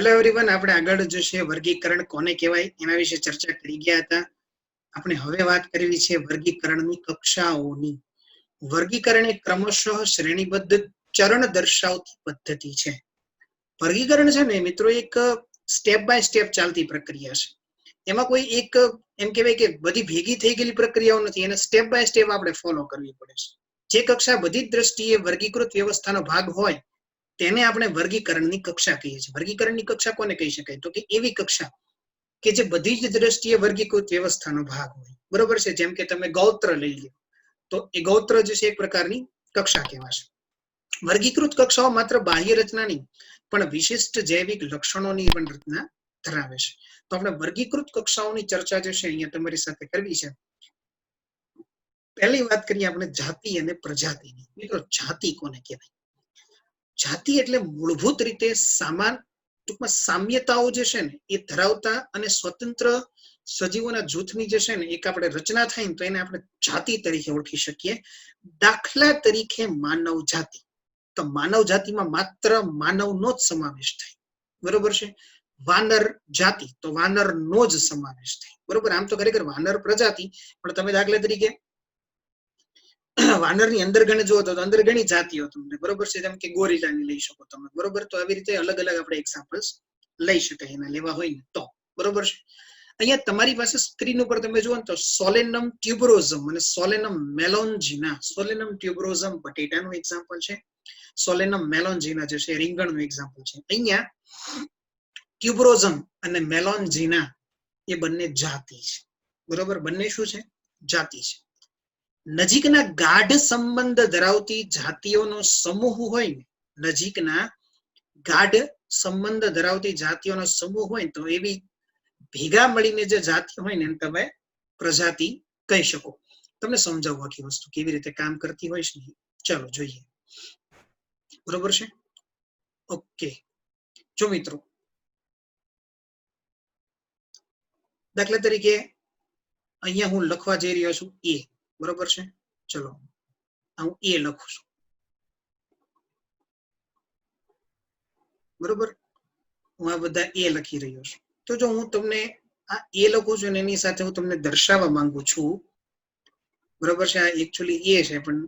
Hello everyone, આપણે આગળ જે છે વર્ગીકરણ કોને કહેવાય એના વિશે ચર્ચા કરી ગયા હતા. આપણે હવે વાત કરવી છે વર્ગીકરણની કક્ષાઓની. વર્ગીકરણ એ ક્રમશઃ શ્રેણીબદ્ધ ચરણ દર્શાવતી પદ્ધતિ છે. વર્ગીકરણ છે ને મિત્રો, એક સ્ટેપ બાય સ્ટેપ ચાલતી પ્રક્રિયા છે. એમાં કોઈ એક એમ કહેવાય કે બધી ભેગી થઈ ગયેલી પ્રક્રિયાઓ નથી, એને સ્ટેપ બાય સ્ટેપ આપણે ફોલો કરવી પડે છે. જે કક્ષા બધી જ દ્રષ્ટિએ વર્ગીકૃત વ્યવસ્થાનો ભાગ હોય તેને આપણે વર્ગીકરણની કક્ષા કહીએ છીએ. વર્ગીકરણની કક્ષા કોને કહી શકાય? તો કે એવી કક્ષા કે જે બધી જ દ્રષ્ટિએ વર્ગીકૃત વ્યવસ્થાનો ભાગ હોય. બરોબર છે? જેમ કે તમે ગૌત્ર લઈ લો તો એ ગૌત્ર જે છે એક પ્રકારની કક્ષા કહેવાશે. વર્ગીકૃત કક્ષાઓ માત્ર બાહ્ય રચના નહીં પણ વિશિષ્ટ જૈવિક લક્ષણોની પણ રચના ધરાવે છે. તો આપણે વર્ગીકૃત કક્ષાઓની ચર્ચા જે છે અહીંયા તમારી સાથે કરવી છે. પહેલી વાત કરીએ આપણે જાતિ અને પ્રજાતિની. મિત્રો, જાતિ કોને કહેવાય? જાતિ એટલે મૂળભૂત રીતે સમાન, ટૂંકમાં સામ્યતાઓ જે છે ને એ ધરાવતા અને સ્વતંત્ર સજીવોના જૂથની જે છે ને એક આપણે રચના થાય ને તો એને આપણે જાતિ તરીકે ઓળખી શકીએ. દાખલા તરીકે માનવ જાતિ. તો માનવ જાતિમાં માત્ર માનવનો જ સમાવેશ થાય. બરોબર છે? વાનર જાતિ તો વાનરનો જ સમાવેશ થાય. બરોબર? આમ તો ખરેખર વાનર પ્રજાતિ, પણ તમે દાખલા તરીકે વાનરની અંદર ગણે જુઓ તો અંદર ઘણી જાતિઓ તમને, બરોબર છે, જેમ કે ગોરીલાની લઈ શકો તમે. બરોબર? તો આવી રીતે અલગ અલગ આપણે એક્ઝામ્પલ્સ લઈ શકાય એના લેવા હોય ને તો. બરોબર છે? અહીંયા તમારી પાસે સ્ક્રીન ઉપર તમે જુઓ ને તો સોલેનમ ટ્યુબરોઝમ અને સોલેનમ મેલોન્જીના. સોલેનમ ટ્યુબરોઝમ બટેટાનું એક્ઝામ્પલ છે. સોલેનમ મેલોન્જીના જે છે રીંગણનું એક્ઝામ્પલ છે. અહીંયા ટ્યુબરોઝમ અને મેલોન્જીના એ બંને જાતિ છે. બરોબર? બંને શું છે? જાતિ છે. નજીકના ગાઢ સંબંધ ધરાવતી જાતિઓનો સમૂહ હોય ને, નજીકના ગાઢ સંબંધ ધરાવતી જાતિઓનો સમૂહ હોય તો એવી ભેગા મળીને જે જાતિ હોય ને તમે પ્રજાતિ કહી શકો. તમને સમજાવું આખી વસ્તુ કેવી રીતે કામ કરતી હોય છે. ચાલો જોઈએ. બરોબર છે? ઓકે. જો મિત્રો, દાખલા તરીકે અહીંયા હું લખવા જઈ રહ્યો છું એ. બરોબર છે? ચલો હું એ લખું છું. બરોબર? હું આ બધા એ લખી રહ્યો છું. તો જો હું તમને આ એ લખું છું એની સાથે હું તમને દર્શાવવા માંગુ છું. બરોબર છે? આ એકચ્યુઅલી એ છે પણ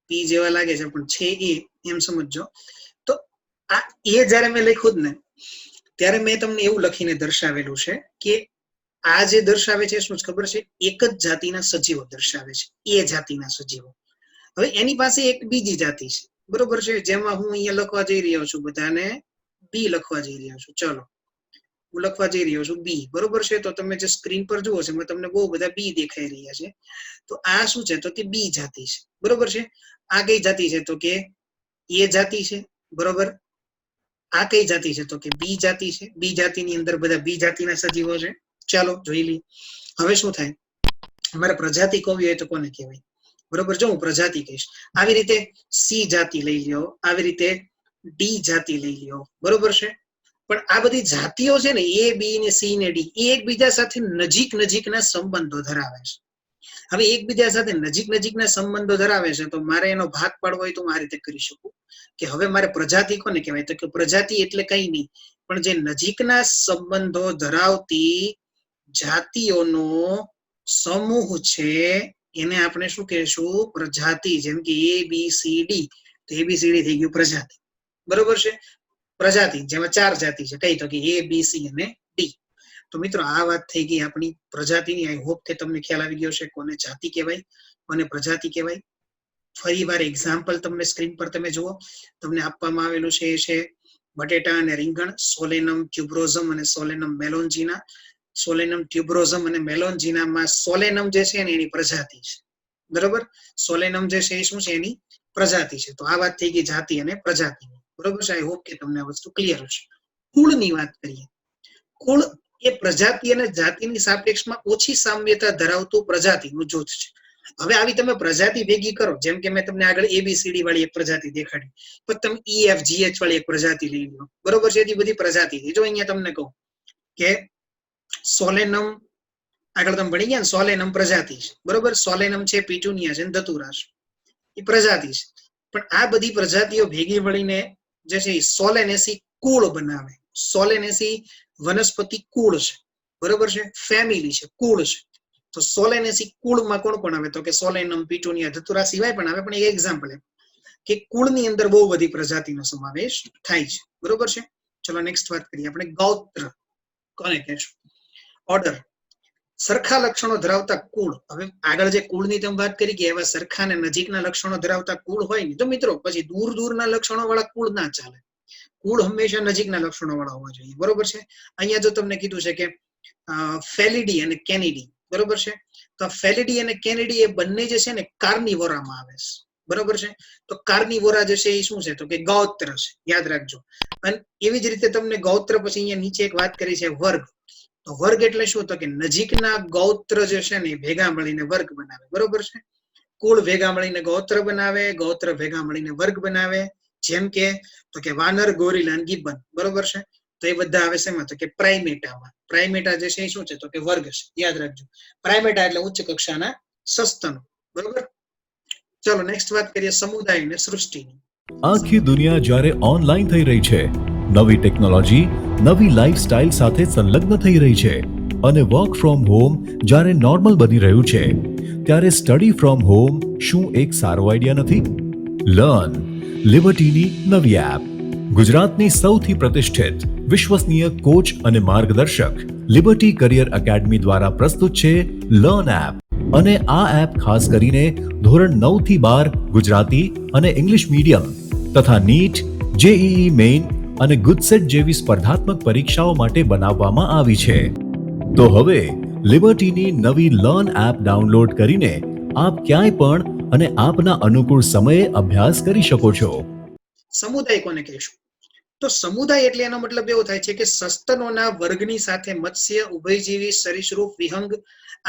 પી જેવા લાગે છે પણ છે એ, એમ સમજજો. તો આ એ જયારે મેં લખ્યું જ ને ત્યારે મેં તમને એવું લખીને દર્શાવેલું છે કે આ જે દર્શાવે છે શું ખબર છે? એક જ જાતિના સજીવો દર્શાવે છે. એ જાતિના સજીવો. હવે એની પાસે એક બીજી જાતિ છે. બરોબર છે? જેમાં હું અહીંયા લખવા જઈ રહ્યો છું બધાને બી લખવા જઈ રહ્યો છું. ચલો હું લખવા જઈ રહ્યો છું બી. બરોબર છે? તો તમે જે સ્ક્રીન પર જુઓ છો તમને બહુ બધા બી દેખાઈ રહ્યા છે. તો આ શું છે? તો કે બી જાતિ છે. બરોબર છે? આ કઈ જાતિ છે? તો કે એ જાતિ છે. બરોબર? આ કઈ જાતિ છે? તો કે બી જાતિ છે. બી જાતિની અંદર બધા બી જાતિના સજીવો છે. ચાલો જોઈ લઈએ. હવે શું થાય? અમારે પ્રજાતિ કહેવી હોય તો કોને કહેવાય? બરોબર? જો હું પ્રજાતિ કહીશ. આવી રીતે સી જાતિ લઈ લ્યો, આવી રીતે ડી જાતિ લઈ લ્યો. બરોબર છે? પણ આ બધી જાતિઓ છે ને એ, બી ને સી ને ડી એ એકબીજા સાથે નજીકના સંબંધો ધરાવે છે. હવે એકબીજા સાથે નજીકના સંબંધો ધરાવે છે તો મારે એનો ભાગ પાડવો હોય તો હું આ રીતે કરી શકું કે હવે મારે પ્રજાતિ કોને કહેવાય? તો કે પ્રજાતિ એટલે કઈ નહીં પણ જે નજીકના સંબંધો ધરાવતી જાતિઓનો સમૂહ છે એને આપણે શું કહેશું? પ્રજાતિ. જેમ કે એ બી સી ડી, તો એ બી સી ડી થઈ ગયું પ્રજાતિ. બરોબર છે? પ્રજાતિ જેમાં 4 જાતિ છે. કઈ? તો કે એ બી સી અને ડી. તો મિત્રો આ વાત થઈ ગઈ આપણી પ્રજાતિની. આઈ હોપ કે તમને ખ્યાલ આવી ગયો છે કોને જાતિ કહેવાય, કોને પ્રજાતિ કહેવાય. ફરી વાર એક્ઝામ્પલ તમને સ્ક્રીન પર તમે જુઓ. તમને આપવામાં આવેલું છે એ છે બટેટા અને રીંગણ, સોલેનમ ટ્યુબરોઝમ અને સોલેનમ મેલોન્જીના. સોલેનમ ટ્યુબરોઝમ અને મેલોન્જીનામાં સોલેનમ જે છે ને એની પ્રજાતિ છે. બરોબર? સોલેનમ જે છે એ શું છે? એની પ્રજાતિ છે. તો આ વાત થઈ ગઈ જાતિ અને પ્રજાતિની. બરોબર છે? આઈ હોપ કે તમને આ વસ્તુ ક્લિયર હશે. કુળની વાત કરીએ. કુળ એ પ્રજાતિ અને જાતિની સાપેક્ષમાં ઓછી સામ્યતા ધરાવતું પ્રજાતિનું જૂથ છે. હવે આવી તમે પ્રજાતિ ભેગી કરો, જેમ કે મેં તમને આગળ એબીસીડી વાળી એક પ્રજાતિ દેખાડી, પછી તમે EFGH વાળી એક પ્રજાતિ લઈ લો. બરોબર છે? એ બધી પ્રજાતિ. જો અહીંયા તમને કહું કે સોલેનમ, આગળ તમે ભણી ગયા ને, સોલેનમ પ્રજાતિ છે. બરોબર? સોલેનમ છે, પીટુનિયા છે, ધતુરા છે, એ પ્રજાતિ છે. પણ આ બધી પ્રજાતિઓ ભેગી મળીને જે છે એ સોલેનેસી કુળ બનાવે. સોલેનેસી વનસ્પતિ કુળ છે, બરોબર છે, ફેમિલી છે, કુળ છે. તો સોલેનેસી કુળમાં કોણ કોણ આવે? તો કે સોલેનમ, પિટુનિયા, ધતુરા સિવાય પણ આવે, પણ એક એક્ઝામ્પલ કે કુળની અંદર બહુ બધી પ્રજાતિનો સમાવેશ થાય છે, બરોબર છે. ચલો નેક્સ્ટ વાત કરીએ આપણે ગૌત્ર કોને કહેશું? ઓર્ડર, સરખા લક્ષણો ધરાવતા કુળ. હવે આગળ જે કુળની તમે વાત કરી કે એવા સરખા ને નજીકના લક્ષણો ધરાવતા કુળ હોય ને, તો મિત્રો પછી દૂર દૂરના લક્ષણો વાળા કુળ ના ચાલે. કુળ હંમેશા નજીકના લક્ષણો વાળા હોવા જોઈએ, બરોબર છે. અહીંયા જો તમને કીધું છે કે ફેલિડી અને કેનિડી, બરોબર છે. તો ફેલિડી અને કેનિડી એ બંને જે છે ને કાર્નિવોરામાં આવે છે, બરોબર છે. તો કાર્નિવોરા જે છે એ શું છે? તો કે ગૌત્ર છે, યાદ રાખજો. અને એવી જ રીતે તમને ગૌત્ર પછી અહીંયા નીચે એક વાત કરી છે વર્ગ. તો વર્ગ એટલે શું? તો કે નજીકના ગૌત્ર જે છે ને ભેગા મળીને વર્ગ બનાવે, બરોબર છે. કુળ ભેગા મળીને ગૌત્ર બનાવે, ગૌત્ર ભેગા મળીને વર્ગ બનાવે. જેમ કે તો કે વાનર, ગોરીલા અને ગિબ્બન, બરોબર છે. તો એ બધા આવે શેમાં? તો કે પ્રાઇમેટામાં. પ્રાઇમેટા જે છે એ શું છે? તો કે વર્ગ છે, યાદ રાખજો. પ્રાઇમેટા એટલે ઉચ્ચ કક્ષાના સસ્તનો, બરોબર. ચલો નેક્સ્ટ વાત કરીએ સમુદાય અને સૃષ્ટિની. આખી દુનિયા જ્યારે ઓનલાઈન થઈ રહી છે, નવી ટેકનોલોજી, નવી લાઈફસ્ટાઈલ સાથે સંલગ્ન થઈ રહી છે અને વર્ક ફ્રોમ હોમ જ્યારે નોર્મલ બની રહ્યું છે, ત્યારે સ્ટડી ફ્રોમ હોમ શું એક સારો આઈડિયા નથી? લર્ન, લિબર્ટીની નવી એપ. ગુજરાતની સૌથી પ્રતિષ્ઠિત, વિશ્વસનીય કોચ અને માર્ગદર્શક લિબર્ટી કરિયર એકેડમી દ્વારા પ્રસ્તુત છે લર્ન એપ. અને આ એપ ખાસ કરીને ધોરણ 9 થી 12 ગુજરાતી અને ઇંગ્લિશ મીડિયમ તથા નીટ, જેઈઈ મેઇન અને ગુજસેટ જેવી સ્પર્ધાત્મક પરીક્ષાઓ માટે બનાવવામાં આવી છે. તો હવે લિબર્ટીની નવી લર્ન એપ ડાઉનલોડ કરીને આપ ક્યાંય પણ અને આપના અનુકૂળ સમયે અભ્યાસ કરી શકો છો. સમુદાય કોને કહેશું? તો સમુદાય એટલે એનો મતલબ એવો થાય છે કે સસ્તનોના વર્ગની સાથે મત્સ્ય, ઉભયજીવી, સરીસૃપ, વિહંગ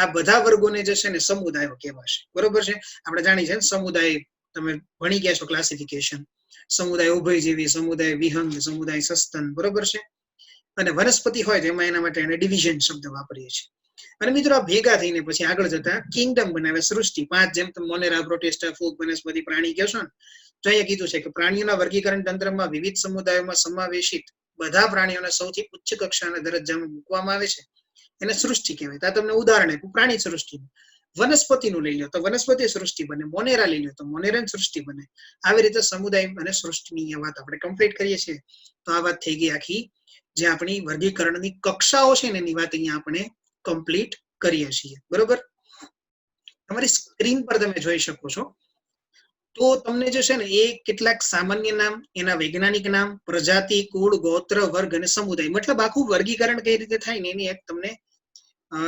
આ બધા વર્ગોને જે છે ને સમુદાયો કહેવાશે, બરોબર છે. આપણે જાણી છે સમુદાય, તમે ભણી ગયા છો ક્લાસિફિકેશન. સમુદાય ઉભયજીવી, સમુદાય વિહંગ, સમુદાય સસ્તન, બરોબર છે. અને વનસ્પતિ હોય તો એમાં એના માટે એને ડિવિઝન શબ્દ વાપરીએ છીએ. અને મિત્રો આ ભેગા થઈને પછી આગળ જતા કિંગડમ બનાવે, સૃષ્ટિ. 5 જેમ તમે મોનેરા, પ્રોટિસ્ટા, ફૂગ, વનસ્પતિ, પ્રાણી કહેશો ને, તો અહીંયા કીધું છે કે પ્રાણીઓના વર્ગીકરણ તંત્રમાં વિવિધ સમુદાયોમાં સમાવેશિત બધા પ્રાણીઓને સૌથી ઉચ્ચ કક્ષાના દરજ્જામાં મૂકવામાં આવે છે, એને સૃષ્ટિ કહેવાય. તો તમને ઉદાહરણ આપ્યું પ્રાણી સૃષ્ટિનું. વનસ્પતિનું લઈ લો તો વનસ્પતિ સૃષ્ટિ બને, મોનેરા લઈ લો તો મોનેરન સૃષ્ટિ બને. આવી રીતે સમુદાય અને સૃષ્ટિની વાત આપણે કમ્પ્લીટ કરીએ છીએ. તો આ વાત થઈ ગઈ આખી જે આપણી વર્ગીકરણની કક્ષાઓ છે ને એની વાત અહીંયા આપણે કમ્પ્લીટ કરીએ છીએ, બરોબર. તમારી સ્ક્રીન પર તમે જોઈ શકો છો. તો તમને જે છે ને એ કેટલાક સામાન્ય નામ, એના વૈજ્ઞાનિક નામ, પ્રજાતિ, કુળ, ગોત્ર, વર્ગ અને સમુદાય, મતલબ આખું વર્ગીકરણ કઈ રીતે થાય ને એની એક તમને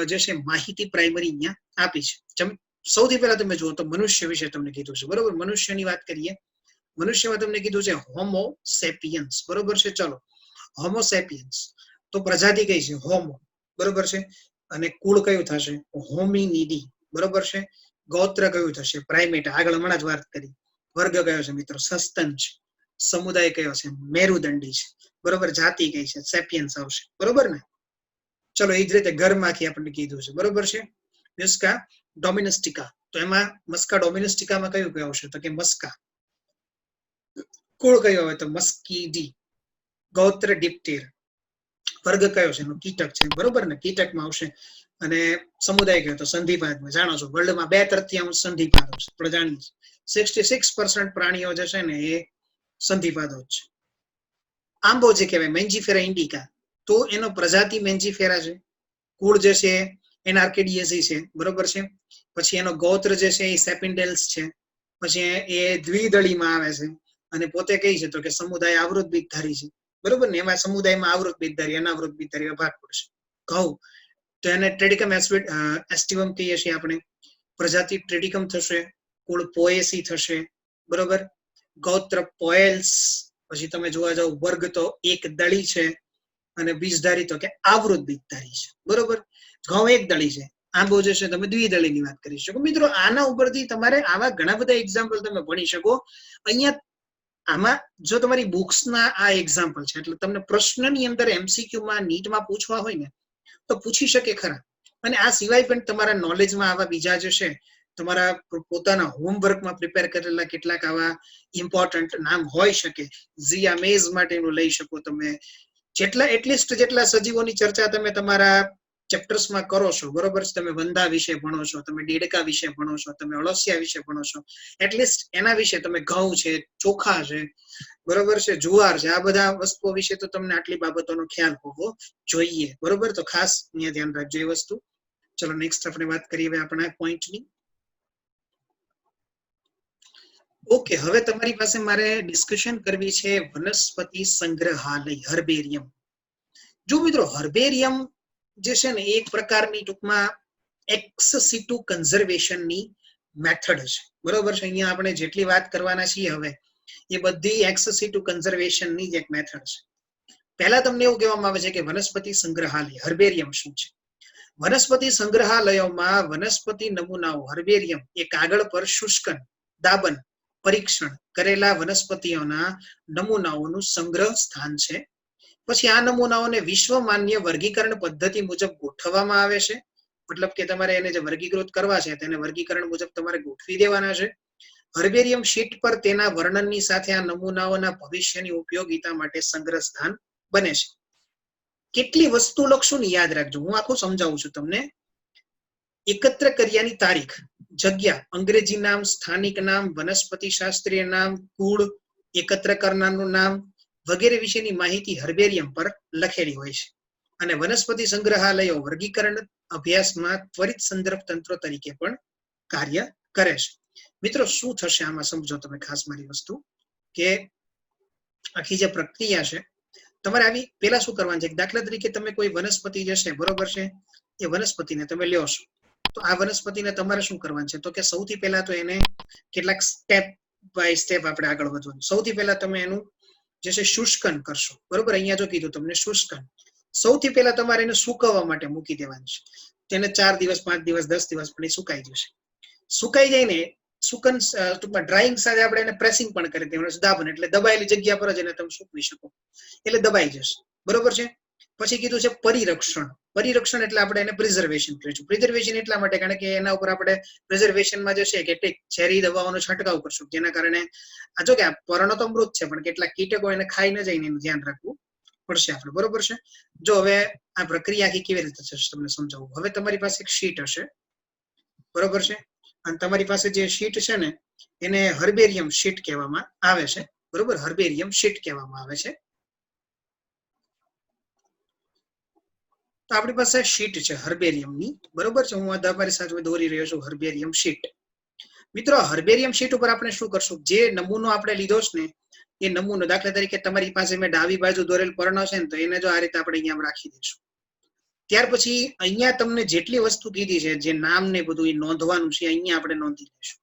જે છે માહિતી પ્રાઇમરી અહીંયા આપી છે. સૌથી પહેલા તમે જુઓ તો મનુષ્ય વિશે તમને કીધું છે, બરોબર. મનુષ્યની વાત કરીએ. મનુષ્યમાં તમને કીધું છે હોમો સેપિયન્સ, બરોબર છે. ચલો હોમો સેપિયન્સ તો પ્રજાતિ કઈ છે? હોમો, બરોબર છે. અને કુળ કયું થશે? હોમિનિડી, બરોબર છે. ગોત્ર કયું થશે? પ્રાઇમેટ, આગળ હમણાં જ વાત કરી. વર્ગ કયો છે મિત્રો? સસ્તન છે. સમુદાય કયો છે? મેરુદંડી છે, બરોબર. જાતિ કઈ છે? સેપિયન્સ આવશે, બરોબર ને. ચલો એ જ રીતે ઘરમાંથી આપણને કીધું છે, બરોબર છે. મસ્કા ડોમિનેસ્ટિકા, તો એમાં મસ્કા ડોમિનેસ્ટિકામાં કયું કયું આવશે? તો કે મસ્કા. કુળ કયો આવે? તો મસ્કીડી. ગોત્ર ડિપ્ટેર. વર્ગ કયો છે? કીટક છે, બરોબર ને. કીટકમાં આવશે. અને સમુદાય કયો? તો સંધિપાદમાં. જાણો છો વર્લ્ડમાં 2/3 સંધિપાદો છે, આપણે જાણીએ. 66% પ્રાણીઓ જે છે ને એ સંધિપાદો છે. આંબો જે કહેવાય મેન્જીફેરા ઇન્ડિકા, તો એનો પ્રજાતિ મેન્જીફેરા છે. કુળ જે છે એનાર્કેડિયેસી છે, બરોબર છે. પછી એનો ગોત્ર જે છે એ સેપિન્ડેલ્સ છે. પછી એ દ્વિદળીમાં આવે છે અને પોતે કઈ છે? તો કે સમુદાય આવૃત બીજધારી છે, બરોબર ને. એમાં સમુદાયમાં આવૃત બીજધારી, અનાવૃત બીજધારી ભાગ પડશે. ઘઉં તો એને ટ્રેડિકમ એસ્ટિવમ કહીએ છીએ આપણે. પ્રજાતિ ટ્રેડિકમ થશે. કુળ પોએસી થશે, બરોબર. ગોત્ર પોએલ્સ. પછી તમે જોવા જાવ વર્ગ તો એક દળી છે અને બીજધારી તો કે આવૃત બીજધારી છે, બરોબર. ઘઉં એક દળી છે, આંબો જે છે તમે દ્વિદળીની વાત કરી શકો. મિત્રો આના ઉપરથી તમારે આવા ઘણા બધા એક્ઝામ્પલ તમે ભણી શકો. અહીંયા આમાં જો તમારી બુક્સના આ એક્ઝામ્પલ છે એટલે તમને પ્રશ્નની અંદર એમસીક્યુમાં નીટમાં પૂછવા હોય ને તો પૂછી શકે ખરા. અને આ સિવાય પણ તમારા નોલેજમાં આવા બીજા જે છે તમારા પોતાના હોમવર્કમાં પ્રિપેર કરેલા કેટલાક આવા ઇમ્પોર્ટન્ટ નામ હોઈ શકે. ઝિયા મેઝ માટેનું લઈ શકો તમે, એટલીસ્ટ જેટલા સજીવોની ચર્ચા તમે તમારા ચેપ્ટર્સમાં કરો છો, બરોબર છે, તમે વંદા વિશે ભણો છો, તમે દેડકા વિશે ભણો છો, તમે અળસિયા વિશે ભણો છો, એટલીસ્ટ એના વિશે તમે ઘઉં છે, ચોખા છે, બરોબર છે, જુવાર છે, આ બધા વસ્તુઓ વિશે તો તમને આટલી બાબતોનો ખ્યાલ હોવો જોઈએ, બરોબર. તો ખાસ અહીંયા ધ્યાન રાખજો એ વસ્તુ. ચલો નેક્સ્ટ આપણે વાત કરીએ હવે આપણા પોઈન્ટની. ઓકે, હવે તમારી પાસે મારે ડિસ્કશન કરવી છે વનસ્પતિ સંગ્રહાલય, હર્બેરિયમ. જો મિત્રો, હર્બેરિયમ જે છે ને એક પ્રકારની ટૂંકમાં એક્સ સિટુ કન્ઝર્વેશનની મેથડ છે, બરોબર છે. અહીંયા આપણે જેટલી વાત કરવાના છીએ હવે એ બધી એક્સ સિટુ કન્ઝર્વેશનની જ એક મેથડ છે. પહેલા તમને એવું કહેવામાં આવે છે કે વનસ્પતિ સંગ્રહાલય, હર્બેરિયમ શું છે? વનસ્પતિ સંગ્રહાલયોમાં વનસ્પતિ નમૂનાઓ, હર્બેરિયમ એ કાગળ પર શુષ્કન, દાબન, પરીક્ષણ કરેલા વનસ્પતિઓના નમૂનાઓનું સંગ્રહ સ્થાન છે. પછી આ નમૂનાઓને વિશ્વ માન્ય વર્ગીકરણ પદ્ધતિ મુજબ ગોઠવવામાં આવે છે. મતલબ કે તમારે એને જે વર્ગીકૃત કરવા છે તેને વર્ગીકરણ મુજબ તમારે ગોઠવી દેવાના છે. હર્બેરિયમ શીટ પર તેના વર્ણનની સાથે આ નમૂનાઓના ભવિષ્યની ઉપયોગિતા માટે સંગ્રહ સ્થાન બને છે. કેટલી વસ્તુ લખશું ને યાદ રાખજો, હું આખું સમજાવું છું તમને. એકત્ર કર્યાની તારીખ, જગ્યા, અંગ્રેજી નામ, સ્થાનિક નામ, વનસ્પતિ શાસ્ત્રીય નામ, કુળ, એકત્ર કરનારનું નામ વગેરે વિશેની માહિતી હર્બેરિયમ પર લખેલી હોય છે. અને વનસ્પતિ સંગ્રહાલયો વર્ગીકરણ અભ્યાસમાં ત્વરિત સંદર્ભ તંત્રો તરીકે પણ કાર્ય કરે છે. મિત્રો, શું થશે આમાં સમજો તમે ખાસ મારી વસ્તુ, કે આખી જે પ્રક્રિયા છે તમારે આવી પેલા શું કરવાનું છે. દાખલા તરીકે તમે કોઈ વનસ્પતિ જે છે, બરોબર છે, એ વનસ્પતિને તમે લ્યો છો, તો આ વનસ્પતિને તમારે શું કરવાનું છે, તો કે સૌથી પહેલા તો એને કેટલાક સ્ટેપ બાય સ્ટેપ આપણે આગળ વધવાનું. સૌથી પહેલા તમે એનું જે છે શુષ્કન કરશો, બરોબર. અહીંયા જો કીધું તમને શુષ્કન, સૌથી પહેલા તમારે એને સુકવવા માટે મૂકી દેવાનું છે. તેને 4 દિવસ, 5 દિવસ, 10 દિવસ પણ સુકાઈ જશે. સુકાઈ જાય ને, સુકન ટૂંકમાં ડ્રાઈંગ સાથે આપણે એને પ્રેસિંગ પણ કરી દેવાનું, દાબન એટલે દબાયેલી જગ્યા પર જ એને તમે સૂકવી શકો, એટલે દબાઈ જશે, બરોબર છે. પછી કીધું છે પરિરક્ષણ. પરિરક્ષણ એટલે આપણે એને પ્રિઝર્વેશન કહીશું. પ્રિઝર્વેશન એટલા માટે કારણ કે એના ઉપર આપણે પ્રિઝર્વેશનમાં જે છે કેટલીક ઝેરી દવાઓનો છંટકાવ કરશું, જેના કારણે આ જો કે આ પર્ણ તો મૃત છે પણ કેટલાક કીટકો એને ખાઈ ન જાય એનું ધ્યાન રાખવું પડશે આપણે, બરોબર છે. જો હવે આ પ્રક્રિયા આખી કેવી રીતે થશે તમને સમજાવું. હવે તમારી પાસે એક શીટ હશે, બરોબર છે, અને તમારી પાસે જે શીટ છે ને એને હર્બેરિયમ શીટ કહેવામાં આવે છે, બરોબર. હર્બેરિયમ શીટ કહેવામાં આવે છે. તો આપણી પાસે શીટ છે હર્બેરિયમની, બરોબર છે. હું તમારી સાથે દોરી રહ્યો છું હર્બેરિયમ શીટ. મિત્રો, હર્બેરિયમ શીટ ઉપર આપણે શું કરશું, જે નમૂનો આપણે લીધો છે ને એ નમૂનો, દાખલા તરીકે તમારી પાસે મેં ડાબી બાજુ દોરેલ પર્ણ છે ને, તો એને જો આ રીતે આપણે અહીંયા રાખી દઈશું. ત્યાર પછી અહીંયા તમને જેટલી વસ્તુ કીધી છે, જે નામ ને બધું એ નોંધવાનું છે, અહીંયા આપણે નોંધી લઈશું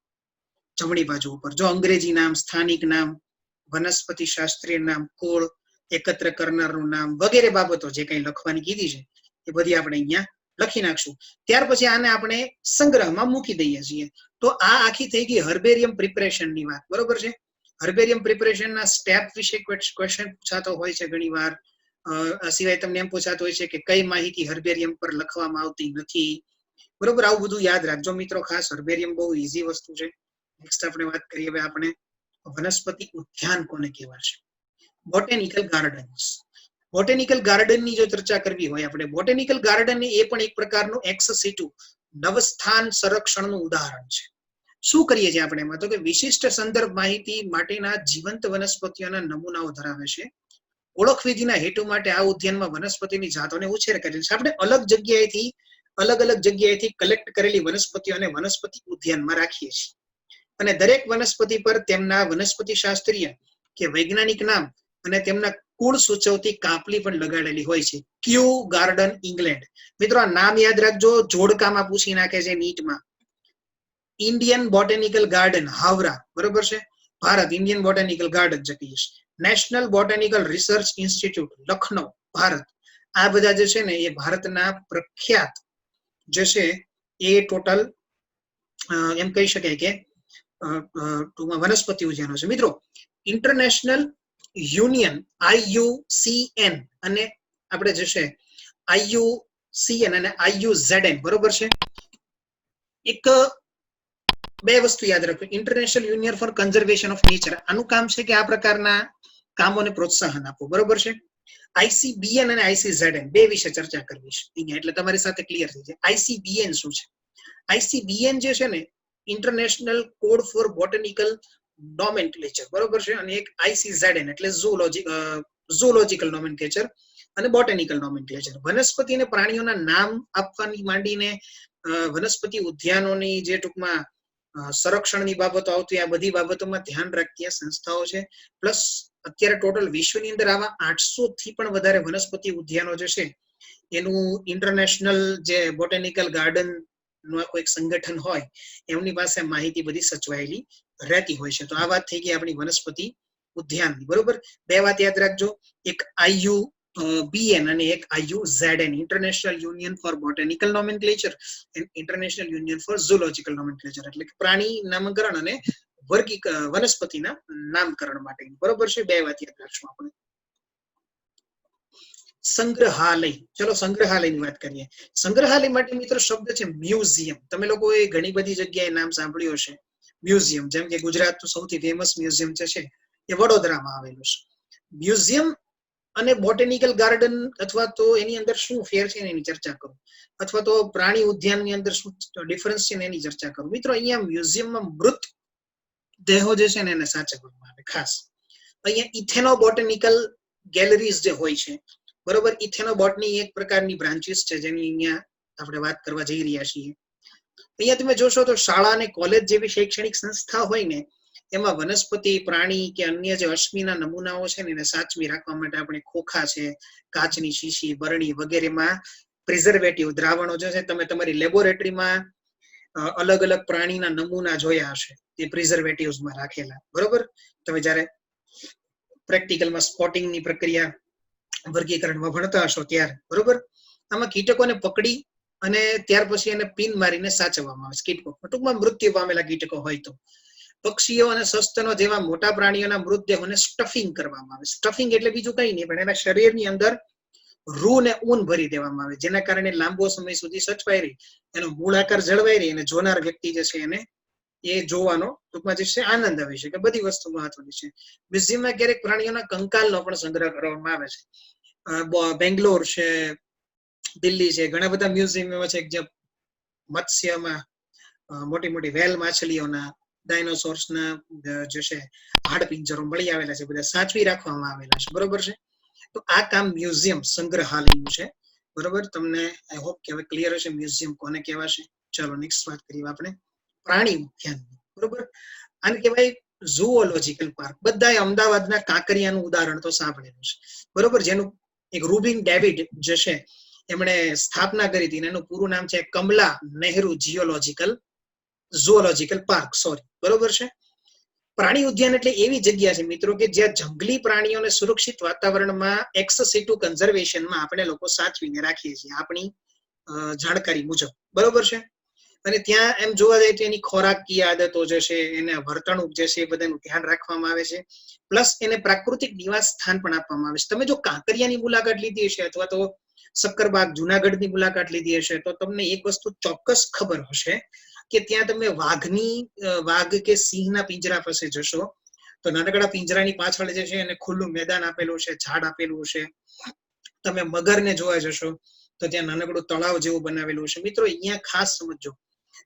જમણી બાજુ ઉપર. જો અંગ્રેજી નામ, સ્થાનિક નામ, વનસ્પતિ શાસ્ત્રીય નામ, કુળ, એકત્ર કરનારનું નામ વગેરે બાબતો જે કઈ લખવાની કીધી છે એ બધી આપણે અહીંયા લખી નાખશું. ત્યાર પછી આને આપણે સંગ્રહમાં મૂકી દઈએ છીએ. તો આ આખી થઈ ગઈ હર્બેરિયમ પ્રિપરેશનની વાત, બરોબર છે. હર્બેરિયમ પ્રિપરેશનના સ્ટેપ વિશે ક્વેશ્ચન પૂછાતો હોય છે ઘણી વાર. સિવાય તમને એમ પૂછાતો હોય છે કે કઈ માહિતી હર્બેરિયમ પર લખવામાં આવતી નથી, બરોબર. આવું બધું યાદ રાખજો મિત્રો ખાસ. હર્બેરિયમ બહુ ઈઝી વસ્તુ છે. નેક્સ્ટ આપણે વાત કરીએ હવે આપણે વનસ્પતિ ઉદ્યાન કોને કહેવાય છે. Botanical gardens. બોટેનિકલ ગાર્ડનની જો ચર્ચા કરવી હોય આપણે, બોટેનિકલ ગાર્ડન એ પણ એક પ્રકારનું એક્સ સિટુ નવસ્થાન સંરક્ષણનું ઉદાહરણ છે. શું કરીએ છીએ આપણે એમાં, તો કે વિશિષ્ટ સંદર્ભ માહિતી માટેના જીવંત વનસ્પતિઓના નમૂનાઓ ધરાવે છે. ઓળખ વિધિના હેતુ માટે આ ઉદ્યાનમાં વનસ્પતિની જાતોને ઉછેર કરેલ છે. આપણે અલગ જગ્યાએથી કલેક્ટ કરેલી વનસ્પતિઓને વનસ્પતિ ઉદ્યાનમાં રાખીએ છીએ, અને દરેક વનસ્પતિ પર તેમના વનસ્પતિ શાસ્ત્રીય કે વૈજ્ઞાનિક નામ અને તેમના કુળ સૂચવતી કાપલી પણ લગાડેલી હોય છે. ક્યુ ગાર્ડન ઇંગ્લેન્ડ. મિત્રો, આ નામ યાદ રાખજો, જોડકામાં પૂછી નાખે છે નીટમાં. ઇન્ડિયન બોટેનિકલ ગાર્ડન હાવરા, બરોબર છે, Bharat. Indian botanical garden Jagdish. National botanical research institute Lucknow, Bharat. આ બધા જે છે ને એ ભારતના પ્રખ્યાત જે છે એ ટોટલ એમ કહી શકાય કે વનસ્પતિ ઉદ્યાનો છે. મિત્રો, ઇન્ટરનેશનલ યુનિયન IUCN અને આપણે જે છે IUCN અને IUZN, બરોબર છે. એક બે વસ્તુ યાદ રાખો. International Union for Conservation of Nature, આનું કામ છે કે આ પ્રકારના કામોને પ્રોત્સાહન આપવું, બરોબર છે. ICBN અને ICZN બે વિશે ચર્ચા કરવી છે અહીંયા, એટલે તમારી સાથે ક્લિયર થઈ જાય. ICBN શું છે? ICBN જે છે ને, international code four botanical nomenclature, બરોબર છે. અને એક ICZN એટલે ઝૂઓલોજીકલ નોમેનક્લેચર અને બોટેનિકલ નોમેનક્લેચર. વનસ્પતિ અને પ્રાણીઓના નામ આપવાની માંડીને વનસ્પતિ ઉદ્યાનોની જે ટૂંકમાં સંરક્ષણની બાબતો આવતી, આ બધી બાબતોમાં ધ્યાન રાખતી આ સંસ્થાઓ છે. પ્લસ અત્યારે ટોટલ વિશ્વની અંદર આવા 800 થી પણ વધારે વનસ્પતિ ઉદ્યાનો જે છે એનું ઇન્ટરનેશનલ જે બોટેનિકલ ગાર્ડન નું કોઈ સંગઠન હોય એમની પાસે માહિતી બધી સચવાયેલી રહેતી હોય છે. તો આ વાત થઈ ગઈ આપણી વનસ્પતિ ઉદ્યાનની, બરોબર. બે વાત યાદ રાખજો, એક IUBN અને એક IUZN, International Union for Botanical Nomenclature and International Union for Zoological Nomenclature, એટલે કે પ્રાણી નામકરણ અને વનસ્પતિના નામકરણ માટે, બરોબર છે. બે વાત યાદ રાખશું આપણે. સંગ્રહાલય, ચલો સંગ્રહાલયની વાત કરીએ. સંગ્રહાલય માટે મિત્રો શબ્દ છે મ્યુઝિયમ. તમે લોકોએ ઘણી બધી જગ્યાએ નામ સાંભળ્યું હશે મ્યુઝિયમ, જેમ કે ગુજરાતનું સૌથી ફેમસ મ્યુઝિયમ જે છે એ વડોદરામાં આવેલું છે. મ્યુઝિયમ અને બોટેનિકલ ગાર્ડન અથવા તો એની અંદર શું ફેર છે એની ચર્ચા કરું, અથવા તો પ્રાણી ઉદ્યાનની અંદર શું ડિફરન્સ છે એની ચર્ચા કરું. મિત્રો અહીંયા મ્યુઝિયમમાં મૃત દેહો જે છે ને એને સાચવવામાં આવે. ખાસ અહીંયા ઇથેનોબોટેનિકલ ગેલેરીઝ જે હોય છે, બરોબર. ઇથેનોબોટની એક પ્રકારની બ્રાન્ચીસ છે જેની અહીંયા આપણે વાત કરવા જઈ રહ્યા છીએ. અહીંયા તમે જોશો તો શાળા અને કોલેજ જેવી શૈક્ષણિક સંસ્થા હોય ને, એમાં વનસ્પતિ, પ્રાણી કે અન્ય જે અશ્મિના નમૂનાઓ છે ને એને સાચવી રાખવા માટે આપણે ખોખા છે, કાચની શીશી, બરણી વગેરેમાં પ્રિઝર્વેટિવ દ્રાવણો જે છે, તમે તમારી લેબોરેટરીમાં અલગ અલગ પ્રાણીના નમૂના જોયા હશે તે પ્રિઝર્વેટિવ્સમાં રાખેલા, બરોબર. તમે જ્યારે પ્રેક્ટિકલમાં સ્પોટિંગની પ્રક્રિયા વર્ગીકરણમાં ભણતા હશો ત્યારે, બરોબર. આમાં કીટકોને પકડી અને ત્યાર પછી એને પિન મારીને સાચવવામાં આવે છે. કીટકો ટૂંકમાં મૃત્યુ પામેલા કીટકો હોય તો. પક્ષીઓ અને સસ્તનો જેવા મોટા પ્રાણીઓના મૃતદેહોને સ્ટફિંગ કરવામાં આવે. સ્ટફિંગ એટલે બીજું કઈ નહીં, પણ એના શરીરની અંદર રૂ ને ઊન ભરી દેવામાં આવે, જેના કારણે લાંબો સમય સુધી સચવાઈ રહી, એનો મૂળ આકાર જળવાઈ રહી અને જોનાર વ્યક્તિ જે છે એને એ જોવાનો ટૂંકમાં જે છે આનંદ આવી શકે. બધી વસ્તુ મહત્વની છે. મ્યુઝિયમમાં ક્યારેક પ્રાણીઓના કંકાલનો પણ સંગ્રહ કરવામાં આવે છે. બેંગ્લોર છે, દિલ્હી છે, ઘણા બધા મ્યુઝિયમ એવા છે જે મત્સ્યમાં મોટી મોટી વેલ માછલીઓના, ડાયનોસોર્સના જે છે હાડપિંજરો મળી આવેલા છે, બધા સાચવી રાખવામાં આવેલા છે, બરોબર છે. તો આ કામ મ્યુઝિયમ સંગ્રહાલયનું છે, બરોબર. તમને આઈ હોપ કે હવે ક્લિયર હશે મ્યુઝિયમ કોને કહેવાશે. ચલો નેક્સ્ટ વાત કરીએ આપણે પ્રાણી ઉદ્યાન, બરોબર. આને કહેવાય ઝૂઓલોજીકલ પાર્ક. બધાએ અમદાવાદના કાંકરિયાનું ઉદાહરણ તો સાંભળેલું છે, બરોબર. જેનું એક રૂબિન ડેવિડ જે છે એમણે સ્થાપના કરી હતી, એનું પૂરું નામ છે કમલા નહેરુ ઝૂઓલોજીકલ પાર્ક, સોરી, બરોબર છે. પ્રાણી ઉદ્યાન એટલે એવી જગ્યા છે મિત્રો કે જ્યાં જંગલી પ્રાણીઓને સુરક્ષિત વાતાવરણમાં એક્સ સિટુ કન્ઝર્વેશનમાં આપણે લોકો સાચવીને રાખીએ છીએ આપણી જાણકારી મુજબ, બરોબર છે. અને ત્યાં એમ જોવા જાય તો એની ખોરાકીય આદતો જે છે, એને વર્તણૂક જે છે એ બધાનું ધ્યાન રાખવામાં આવે છે. પ્લસ એને પ્રાકૃતિક નિવાસ સ્થાન પણ આપવામાં આવે છે. તમે જો કાંકરિયાની મુલાકાત લીધી હશે અથવા તો સક્કરબાગ જુનાગઢની મુલાકાત લીધી હશે તો તમને એક વસ્તુ ચોક્કસ ખબર હશે કે ત્યાં તમે વાઘ કે સિંહના પિંજરા પાસે જશો તો નાનકડા પિંજરાની પાછળ જે છે એને ખુલ્લું મેદાન આપેલું છે, ઝાડ આપેલું છે. તમે મગરને જોવા જશો તો ત્યાં નાનકડું તળાવ જેવું બનાવેલું છે. મિત્રો અહીંયા ખાસ સમજો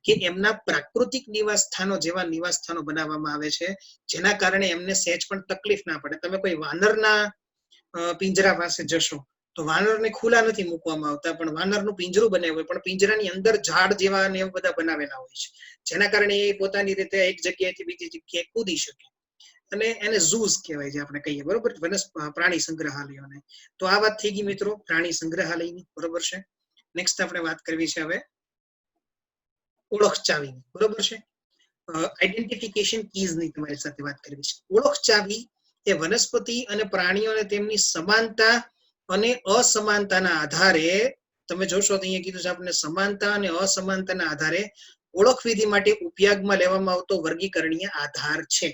કે એમના પ્રાકૃતિક નિવાસ સ્થાનો જેવા નિવાસ સ્થાનો બનાવવામાં આવે છે જેના કારણે એમને સહેજ પણ તકલીફ ના પડે. તમે કોઈ વાનરના પિંજરા પાસે જશો તો વાનરને ખુલ્લા નથી મૂકવામાં આવતા, પણ વાનરનું પિંજરું બનાવ્યું હોય પણ પિંજરાની અંદર ઝાડ જેવા ને એવું બધા બનાવેલા હોય છે, જેના કારણે એ પોતાની રીતે એક જગ્યાએથી બીજી જગ્યાએ કૂદી શકે. અને એને ઝૂઝ કહેવાય છે આપણે કહીએ, બરોબર, પ્રાણી સંગ્રહાલયોને. તો આ વાત થઈ ગઈ મિત્રો પ્રાણી સંગ્રહાલયની, બરોબર છે. નેક્સ્ટ આપણે વાત કરવી છે હવે ઓળખ ચાવીની, બરોબર છે. આઈડેન્ટિફિકેશન કીઝની તમારી સાથે વાત કરવી છે. ઓળખ ચાવી એ વનસ્પતિ અને પ્રાણીઓને તેમની સમાનતા અને અસમાનતાના આધારે, તમે જોશો તો અહીંયા કીધું છે આપણે સમાનતા અને અસમાનતાના આધારે ઓળખ વિધિ માટે ઉપયોગમાં લેવામાં આવતો વર્ગીકરણીય આધાર છે.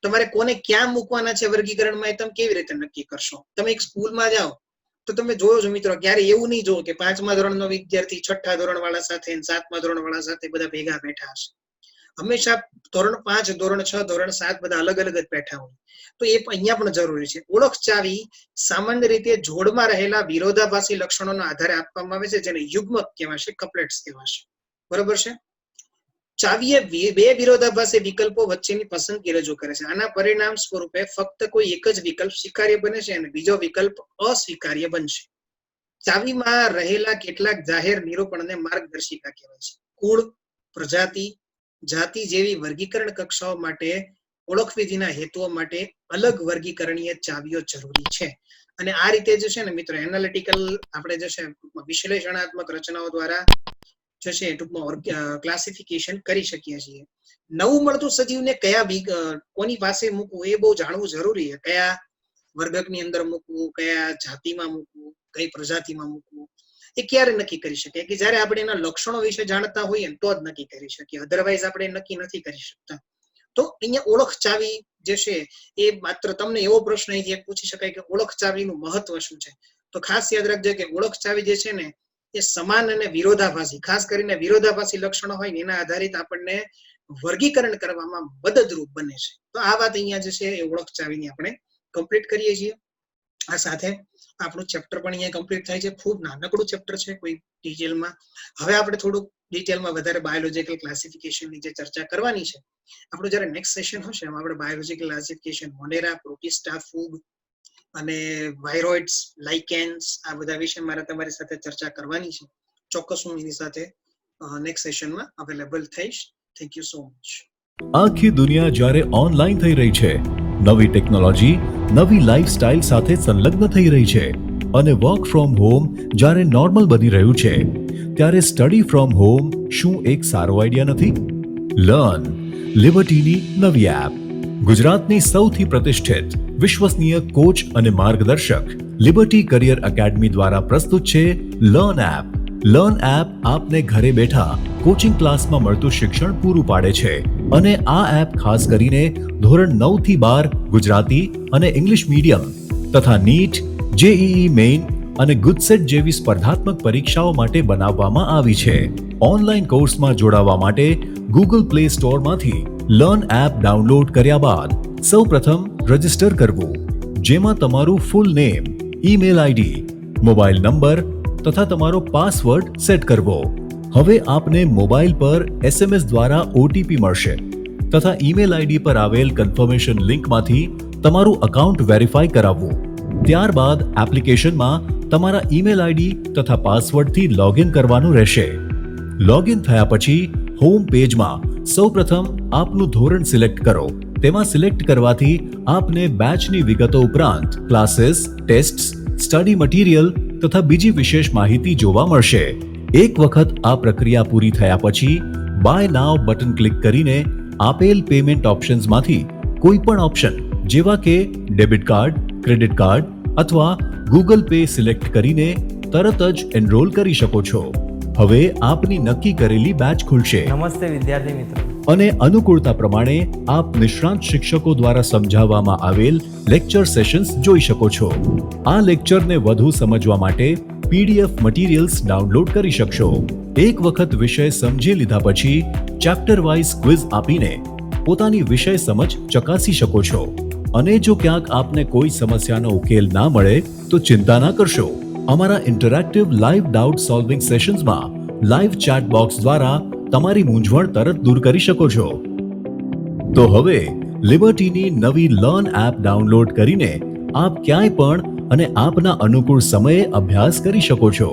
તમારે કોને ક્યાં મૂકવાના છે વર્ગીકરણમાં એ તમે કેવી રીતે નક્કી કરશો? તમે એક સ્કૂલમાં જાઓ તો તમે જોયો છો મિત્રો, ક્યારે એવું નહીં જોવો કે 5મા ધોરણનો વિદ્યાર્થી 6ઠ્ઠા ધોરણ વાળા સાથે 7મા ધોરણ વાળા સાથે બધા ભેગા બેઠા હશે. હંમેશા ધોરણ 5, ધોરણ 6, ધોરણ 7 બધા અલગ અલગ જ બેઠા હોય, તો એ અહીંયા પણ જરૂરી છે. ઓળખ ચાવી સામાન્ય રીતે જોડમાં રહેલા વિરોધાભાસી લક્ષણોના આધારે આપવામાં આવે છે, જેને યુગ્મક કહેવાશે, કપલેટ્સ કહેવાશે. બરોબર છે. ચાવીએ બે વિરોધાભાસી વિકલ્પો વચ્ચેની પસંદગી રજૂ કરે છે. આના પરિણામ સ્વરૂપે ફક્ત કોઈ એક જ વિકલ્પ સ્વીકાર્ય બને છે અને બીજો વિકલ્પ અસ્વીકાર્ય બનશે. ચાવીમાં રહેલા કેટલાક જાહેર નિરૂપણને માર્ગદર્શિકા કહેવાય છે. કુળ, પ્રજાતિ, જાતિ જેવી વર્ગીકરણ કક્ષાઓ માટે ઓળખવિધિના હેતુઓ માટે અલગ વર્ગીકરણીય ચાવીઓ જરૂરી છે. અને આ રીતે જે છે ને મિત્રો, એનાલિટિકલ આપણે જે છે વિશ્લેષણાત્મક રચનાઓ દ્વારા જે છે ટૂંકમાં ક્લાસિફિકેશન કરી શકીએ છીએ. નવું મળતું સજીવને કોની પાસે મૂકવું એ બહુ જાણવું જરૂરી છે. કયા વર્ગકની અંદર મૂકવું, કયા જાતિમાં મૂકવું, કઈ પ્રજાતિમાં મૂકવું, એ ક્યારે નક્કી કરી શકીએ કે જ્યારે આપણે એના લક્ષણો વિશે જાણતા હોઈએ તો જ નક્કી કરી શકીએ. અધરવાઇઝ આપણે નક્કી નથી કરી શકતા. તો અહીંયા ઓળખ ચાવી જે છે એ માત્ર તમને એવો પ્રશ્ન અહીંથી પૂછી શકાય કે ઓળખ ચાવીનું મહત્વ શું છે. તો ખાસ યાદ રાખજો કે ઓળખ ચાવી જે છે ને એ સમાન અને વિરોધાભાસી, ખાસ કરીને વિરોધાભાસી લક્ષણો હોય ને એના આધારિત આપણને વર્ગીકરણ કરવામાં મદદરૂપ બને છે. તો આ વાત અહીંયા જે છે એ ઓળખ ચાવીની આપણે કમ્પ્લીટ કરીએ છીએ. આ સાથે આપણું ચેપ્ટર પણ અહીંયા કમ્પ્લીટ થાય છે. ખૂબ નાનકડું ચેપ્ટર છે, કોઈ ડિટેલમાં. હવે આપણે થોડુંક ડિટેલમાં વધારે બાયોલોજીકલ ક્લાસિફિકેશનની જે ચર્ચા કરવાની છે. આપણું જ્યારે નેક્સ્ટ સેશન હશે એમાં આપણે બાયોલોજીકલ ક્લાસિફિકેશન, મોનેરા, પ્રોટિસ્ટા, ફૂગ અને વાયરોઇડ્સ, લાઇકેન્સ, આ બધા વિશે મારે તમારી સાથે ચર્ચા કરવાની છે. ચોક્કસ હું એની સાથે નેક્સ્ટ સેશનમાં અવેલેબલ થઈશ. Thank you so much. આખી દુનિયા જ્યારે ઓનલાઈન થઈ રહી છે, નવી ટેકનોલોજી, નવી લાઈફસ્ટાઈલ સાથે સંલગ્ન થઈ રહી છે અને વર્ક ફ્રોમ હોમ જ્યારે નોર્મલ બની રહ્યું છે, ત્યારે સ્ટડી ફ્રોમ હોમ શું એક સારો આઈડિયા નથી? લર્ન, લિબર્ટીની નવી એપ. ગુજરાતની સૌથી પ્રતિષ્ઠિત, વિશ્વસનીય કોચ અને માર્ગદર્શક લિબર્ટી કરિયર એકેડમી દ્વારા પ્રસ્તુત છે લર્ન એપ. લર્ન એપ આપને ઘરે બેઠા કોચિંગ ક્લાસમાં મળતું શિક્ષણ પૂરું પાડે છે અને આ એપ ખાસ કરીને ધોરણ 9 થી 12 ગુજરાતી અને ઇંગ્લિશ મીડિયમ તથા નીટ, જેઈઈ મેઇન અને ગુજસેટ જેવી સ્પર્ધાત્મક પરીક્ષાઓ માટે બનાવવામાં આવી છે. ઓનલાઈન કોર્સમાં જોડાવા માટે ગૂગલ પ્લે સ્ટોરમાંથી લર્ન એપ ડાઉનલોડ કર્યા બાદ સૌપ્રથમ રજીસ્ટર કરવું, જેમાં તમારું full name, email ID, mobile number તથા તમારો પાસવર્ડ સેટ કરવો. હવે આપને મોબાઈલ પર SMS દ્વારા ઓટીપી મળશે તથા ઈમેલ આઈડી પર આવેલ કન્ફર્મેશન લિંકમાંથી તમારું અકાઉન્ટ વેરીફાઈ કરાવવું. ત્યારબાદ એપ્લિકેશનમાં તમારા ઈમેલ આઈડી તથા પાસવર્ડથી લોગિન કરવાનું રહેશે. લોગિન થયા પછી હોમ પેજમાં સૌપ્રથમ આપનું ધોરણ સિલેક્ટ કરો. તેમાં સિલેક્ટ કરવાથી આપને બેચની વિગતો ઉપરાંત ક્લાસીસ, ટેસ્ટ્સ, સ્ટડી મટીરિયલ તથા બીજી વિશેષ માહિતી જોવા મળશે. એક વખત આ પ્રક્રિયા પૂરી થયા પછી બાય નાવ બટન ક્લિક કરીને આપેલ પેમેન્ટ ઓપ્શન્સમાંથી કોઈ પણ ઓપ્શન જેવા કે ડેબિટ કાર્ડ, ક્રેડિટ કાર્ડ અથવા ગૂગલ પે સિલેક્ટ કરીને તરત જ એનરોલ કરી શકો છો. હવે આપની નક્કી કરેલી બેચ ખુલશે. નમસ્તે વિદ્યાર્થી મિત્રો. અને અનુકૂળતા પ્રમાણે આપ નિષ્ણાંત શિક્ષકો દ્વારા સમજાવવામાં આવેલ લેક્ચર સેશન્સ જોઈ શકો છો. આ લેક્ચરને વધુ સમજવા માટે PDF મટીરિયલ્સ ડાઉનલોડ કરી શકશો. એક વખત વિષય સમજી લીધા પછી ચેપ્ટર વાઇઝ ક્વિઝ આપીને પોતાની વિષય સમજ ચકાસી શકો છો. અને જો ક્યાંક આપને કોઈ સમસ્યાનો ઉકેલ ના મળે તો ચિંતા ના કરશો. અમારા ઇન્ટરેક્ટિવ લાઈવ ડાઉટ સોલ્વિંગ સેશન્સમાં લાઈવ ચેટ બોક્સ દ્વારા તમારી મૂંઝવણ તરત દૂર કરી શકો છો. તો હવે લિબર્ટીની નવી લર્ન એપ ડાઉનલોડ કરીને આપ ક્યાંય પણ અને આપના અનુકૂળ સમયે અભ્યાસ કરી શકો છો.